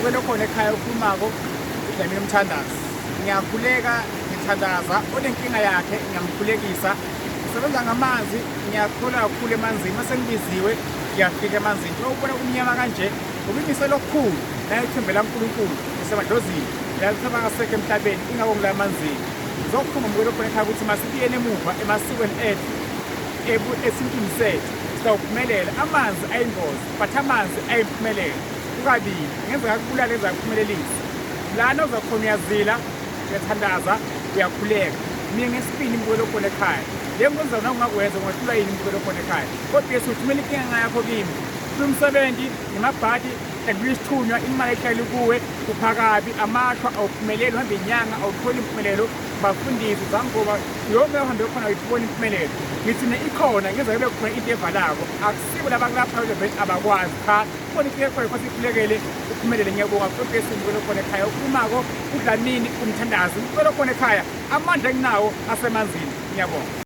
umukelo khona ekhaya ukhulumako uDlamini Mthandazi. Ngiyakhuleka ngithandaza onenkinga yakhe ngiyamkhulekisa. Usebenza ngamanzi, ngiyakholwa kakhulu emanzini. Mase ngibiziwe ngiyafika emanzini. Njengoba ubona kumnyama kanje, ubimiselo okukhulu naye ithembela uNkulunkulu usemadlozini. Ngiyalithemba ngasekho emhlabeni ingako ngila emanzini. Ngizokhuluma umukelo khona ekhaya ukuthi masibuyele emuva emasikweni ethu esintwini sethu sitawuphumelela. Amanzi ayingozi but amanzi ayimpumelelo. Kukabili ngenzeka kubulala ezakuphumelelisa. Lana uzakhona uyazila, uyathandaza, uyakhuleka. Mina ngesibini umukelo khona ekhaya. Le nkonzo ungakwenza ungahlula yini umukelo khona ekhaya. Kodwa Yesu uthumela inkinga yakho kimi. Umsebenzi nemabhadi ekuyisithunywa imali ehlala kuwe uphakabi amashwa awuphumeleli uhambe inyanga awutholi impumelelo bafundisi zangoba yonke uhambe khona uyibona impumelelo. Ngithine ikhona ngeze kube khona into evalako akusibo labakulapha abakwazi cha khona ifike khona futhi ikhulekele uphumelele. Ngiyabonga kodwa Yesu umukelo khona ekhaya ukhulumako uDlamini Mthandazi umukelo khona ekhaya amandla enginawo asemanzini. Ngiyabonga.